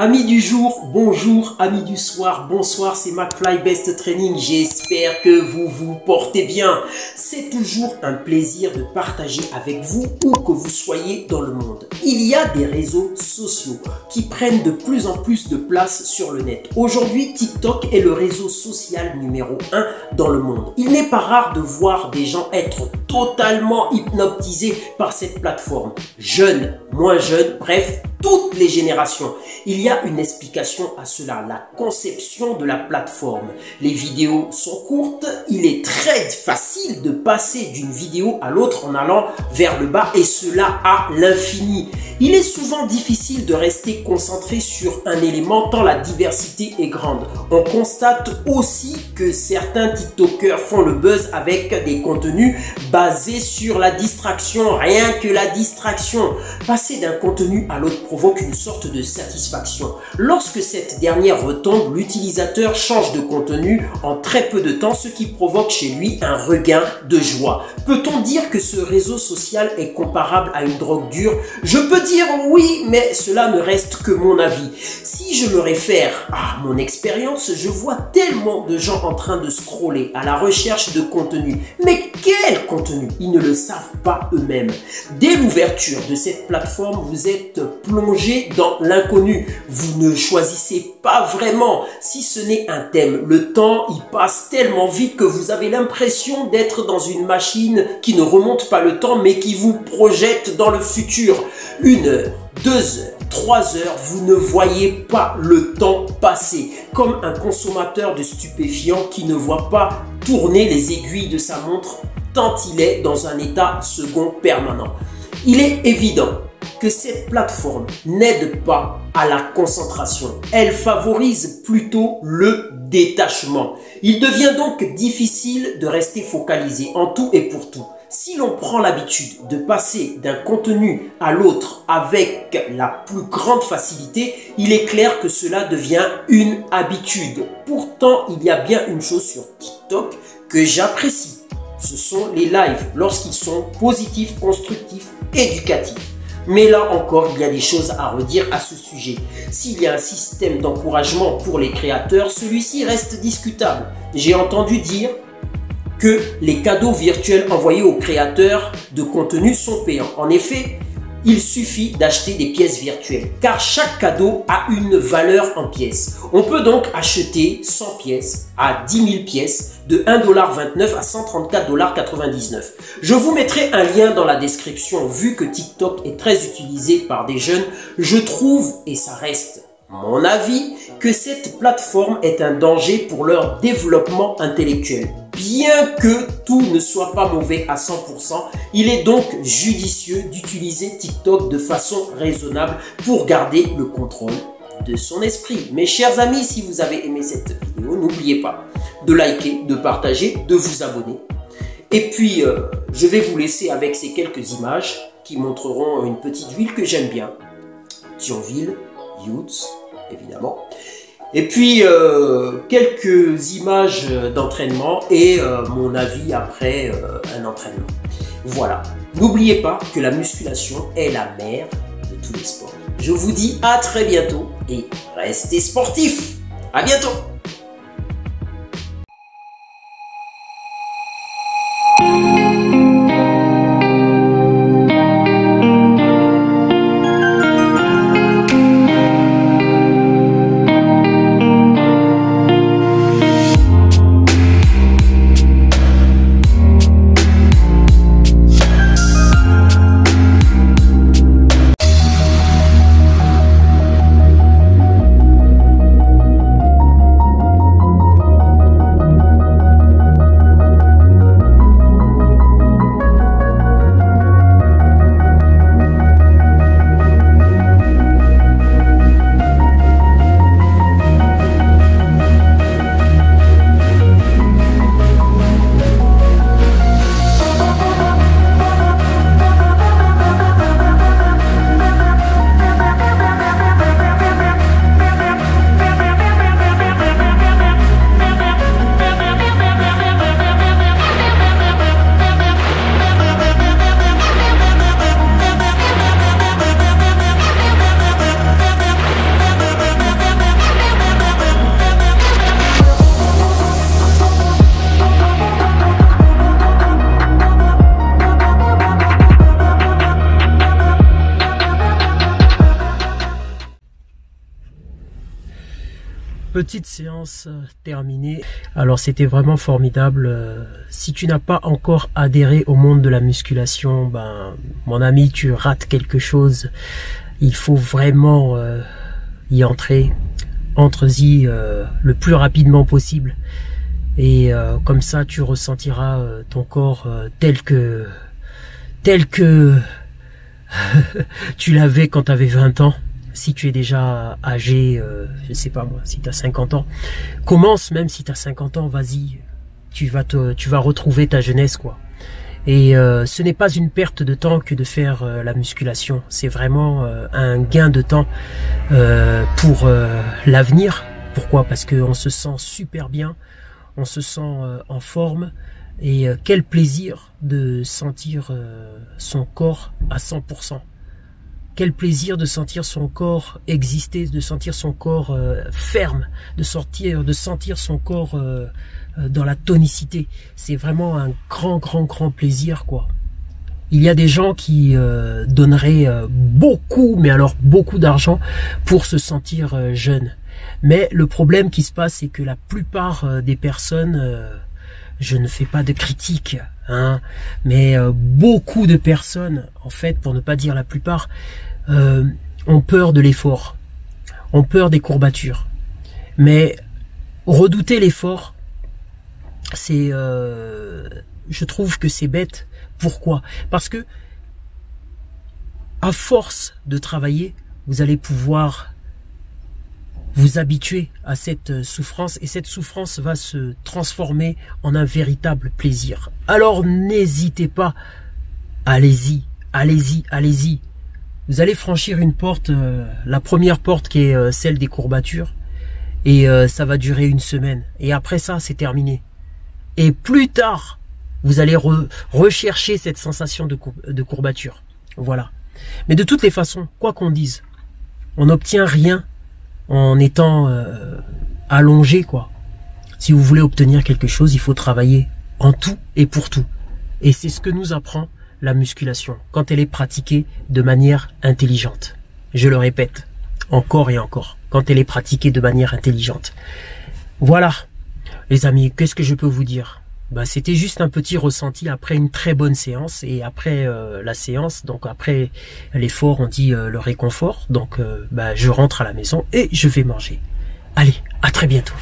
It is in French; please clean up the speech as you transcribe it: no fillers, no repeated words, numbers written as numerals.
Amis du jour, bonjour, amis du soir, bonsoir, c'est McFly Best Training, j'espère que vous vous portez bien. C'est toujours un plaisir de partager avec vous où que vous soyez dans le monde. Il y a des réseaux sociaux qui prennent de plus en plus de place sur le net. Aujourd'hui, TikTok est le réseau social numéro 1 dans le monde. Il n'est pas rare de voir des gens être totalement hypnotisés par cette plateforme. Jeunes, moins jeunes, bref, toutes les générations. Il y a une explication à cela, la conception de la plateforme. Les vidéos sont courtes, il est très facile de passer d'une vidéo à l'autre en allant vers le bas et cela à l'infini. Il est souvent difficile de rester concentré sur un élément tant la diversité est grande. On constate aussi que certains TikTokers font le buzz avec des contenus basés sur la distraction, rien que la distraction. Passer d'un contenu à l'autre provoque une sorte de satisfaction. Lorsque cette dernière retombe, l'utilisateur change de contenu en très peu de temps, ce qui provoque chez lui un regain de joie. Peut-on dire que ce réseau social est comparable à une drogue dure? Je peux dire oui, mais cela ne reste que mon avis. Si je me réfère à mon expérience, je vois tellement de gens en train de scroller à la recherche de contenu. Mais quel contenu? Ils ne le savent pas eux-mêmes. Dès l'ouverture de cette plateforme, vous êtes plongé dans l'inconnu. Vous ne choisissez pas vraiment, si ce n'est un thème. Le temps, il passe tellement vite que vous avez l'impression d'être dans une machine qui ne remonte pas le temps, mais qui vous projette dans le futur. 1 heure, 2 heures, 3 heures, vous ne voyez pas le temps passer. Comme un consommateur de stupéfiants qui ne voit pas tourner les aiguilles de sa montre tant il est dans un état second permanent. Il est évident que cette plateforme n'aide pas à la concentration. Elle favorise plutôt le détachement. Il devient donc difficile de rester focalisé en tout et pour tout. Si l'on prend l'habitude de passer d'un contenu à l'autre avec la plus grande facilité, il est clair que cela devient une habitude. Pourtant, il y a bien une chose sur TikTok que j'apprécie. Ce sont les lives lorsqu'ils sont positifs, constructifs, éducatifs. Mais là encore, il y a des choses à redire à ce sujet. S'il y a un système d'encouragement pour les créateurs, celui-ci reste discutable. J'ai entendu dire que les cadeaux virtuels envoyés aux créateurs de contenu sont payants. En effet, il suffit d'acheter des pièces virtuelles, car chaque cadeau a une valeur en pièces. On peut donc acheter 100 pièces à 10 000 pièces de 1,29$ à 134,99$. Je vous mettrai un lien dans la description. Vu que TikTok est très utilisé par des jeunes, je trouve, et ça reste mon avis, que cette plateforme est un danger pour leur développement intellectuel. Bien que tout ne soit pas mauvais à 100%, il est donc judicieux d'utiliser TikTok de façon raisonnable pour garder le contrôle de son esprit. Mes chers amis, si vous avez aimé cette vidéo, n'oubliez pas de liker, de partager, de vous abonner. Et puis, je vais vous laisser avec ces quelques images qui montreront une petite ville que j'aime bien. Thionville, Youth, évidemment. Et puis, quelques images d'entraînement et mon avis après un entraînement. Voilà. N'oubliez pas que la musculation est la mère de tous les sports. Je vous dis à très bientôt et restez sportifs. À bientôt. Petite séance terminée. Alors c'était vraiment formidable. Si tu n'as pas encore adhéré au monde de la musculation, ben mon ami, tu rates quelque chose. Il faut vraiment y entrer. Entre-y le plus rapidement possible. Et comme ça tu ressentiras ton corps tel que tu l'avais quand tu avais 20 ans. Si tu es déjà âgé, je sais pas moi, si tu as 50 ans, commence. Même si tu as 50 ans, vas-y, tu vas retrouver ta jeunesse, quoi. Et ce n'est pas une perte de temps que de faire la musculation, c'est vraiment un gain de temps pour l'avenir. Pourquoi? Parce qu'on se sent super bien, on se sent en forme, et quel plaisir de sentir son corps à 100%. Quel plaisir de sentir son corps exister, de sentir son corps ferme, de sentir son corps dans la tonicité. C'est vraiment un grand plaisir, quoi. Il y a des gens qui donneraient beaucoup, mais alors beaucoup d'argent pour se sentir jeune. Mais le problème qui se passe, c'est que la plupart des personnes, je ne fais pas de critique, hein, mais beaucoup de personnes, en fait, pour ne pas dire la plupart, ont peur de l'effort, ont peur des courbatures. Mais redouter l'effort, c'est, je trouve que c'est bête. Pourquoi? Parce que à force de travailler, vous allez pouvoir vous habituer à cette souffrance, et cette souffrance va se transformer en un véritable plaisir. Alors n'hésitez pas, allez-y, allez-y, allez-y. Vous allez franchir une porte, la première porte qui est celle des courbatures, et ça va durer une semaine. Et après ça, c'est terminé. Et plus tard, vous allez rechercher cette sensation de courbature. Voilà. Mais de toutes les façons, quoi qu'on dise, on n'obtient rien en étant allongé, quoi. Si vous voulez obtenir quelque chose, il faut travailler en tout et pour tout. Et c'est ce que nous apprend la musculation, quand elle est pratiquée de manière intelligente. Je le répète, encore et encore, quand elle est pratiquée de manière intelligente. Voilà, les amis, qu'est-ce que je peux vous dire? Bah, c'était juste un petit ressenti après une très bonne séance, et après la séance, donc après l'effort, on dit le réconfort. Donc bah, je rentre à la maison et je vais manger. Allez, à très bientôt.